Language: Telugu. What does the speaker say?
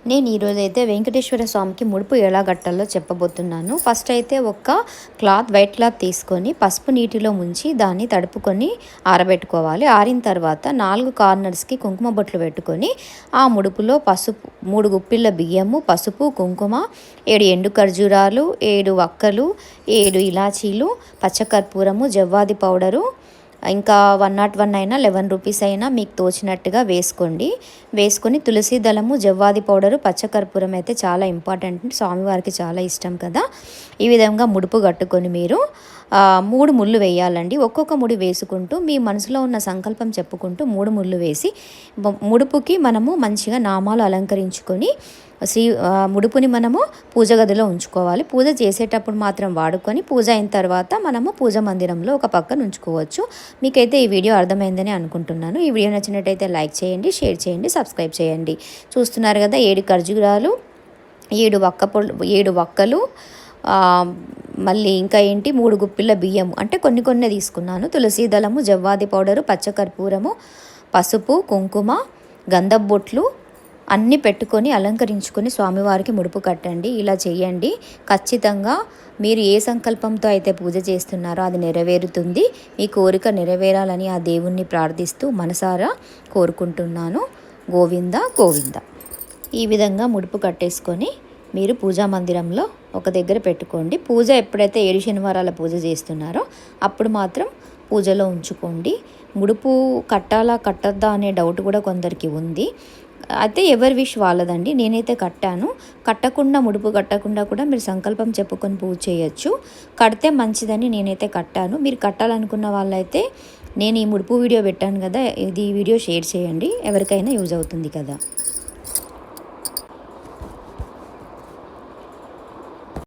నేను ఈరోజైతే వెంకటేశ్వర స్వామికి ముడుపు ఎలా కట్టాలో చెప్పబోతున్నాను. ఫస్ట్ అయితే ఒక వైట్ క్లాత్ తీసుకొని పసుపు నీటిలో ముంచి దాన్ని తడుపుకొని ఆరబెట్టుకోవాలి. ఆరిన తర్వాత 4 కార్నర్స్‌కి కుంకుమ బొట్లు పెట్టుకొని ఆ ముడుపులో పసుపు 3 గుప్పిళ్ళ బియ్యము, పసుపు, కుంకుమ, 7 ఎండు ఖర్జూరాలు, 7 వక్కలు, 7 ఇలాచీలు, పచ్చకర్పూరము, జవ్వాది పౌడరు, ఇంకా 101 అయినా 11 రూపీస్ అయినా మీకు తోచినట్టుగా వేసుకొని తులసి దళము, జవ్వాది పౌడరు, పచ్చకర్పూరం అయితే చాలా ఇంపార్టెంట్, స్వామివారికి చాలా ఇష్టం కదా. ఈ విధంగా ముడుపు కట్టుకొని మీరు 3 ముళ్ళు వేయాలండి. ఒక్కొక్క ముడి వేసుకుంటూ మీ మనసులో ఉన్న సంకల్పం చెప్పుకుంటూ 3 ముళ్ళు వేసి ముడుపుకి మనము మంచిగా నామాలు అలంకరించుకొని ముడుపుని మనము పూజ గదిలో ఉంచుకోవాలి. పూజ చేసేటప్పుడు మాత్రం వాడుకొని పూజ అయిన తర్వాత మనము పూజ మందిరంలో ఒక పక్కన ఉంచుకోవచ్చు. మీకైతే ఈ వీడియో అర్థమైందని అనుకుంటున్నాను. ఈ వీడియో నచ్చినట్టయితే లైక్ చేయండి, షేర్ చేయండి, సబ్స్క్రైబ్ చేయండి. చూస్తున్నారు కదా, 7 ఖర్జూరాలు, 7 వక్కలు, మళ్ళీ ఇంకా ఏంటి 3 గుప్పిళ్ళ బియ్యము, అంటే కొన్ని తీసుకున్నాను. తులసి దళము, జవ్వాది పౌడరు, పచ్చకర్పూరము, పసుపు, కుంకుమ, గంధపు బొట్లు అన్నీ పెట్టుకొని అలంకరించుకొని స్వామివారికి ముడుపు కట్టండి. ఇలా చేయండి. ఖచ్చితంగా మీరు ఏ సంకల్పంతో అయితే పూజ చేస్తున్నారో అది నెరవేరుతుంది. మీ కోరిక నెరవేరాలని ఆ దేవుణ్ణి ప్రార్థిస్తూ మనసారా కోరుకుంటున్నాను. గోవింద గోవింద. ఈ విధంగా ముడుపు కట్టేసుకొని మీరు పూజా మందిరంలో ఒక దగ్గర పెట్టుకోండి. పూజ ఎప్పుడైతే 7 శనివారాల పూజ చేస్తున్నారో అప్పుడు మాత్రం పూజలో ఉంచుకోండి. ముడుపు కట్టాలా కట్టద్దా అనే డౌట్ కూడా కొందరికి ఉంది. అయితే ఎవరి విష్ వాళ్ళదండి. నేనైతే కట్టాను. ముడుపు కట్టకుండా కూడా మీరు సంకల్పం చెప్పుకొని పూజ చేయొచ్చు. కడితే మంచిదని నేనైతే కట్టాను. మీరు కట్టాలనుకున్న వాళ్ళైతే నేను ఈ ముడుపు వీడియో పెట్టాను కదా, ఈ వీడియో షేర్ చేయండి, ఎవరికైనా యూజ్ అవుతుంది కదా.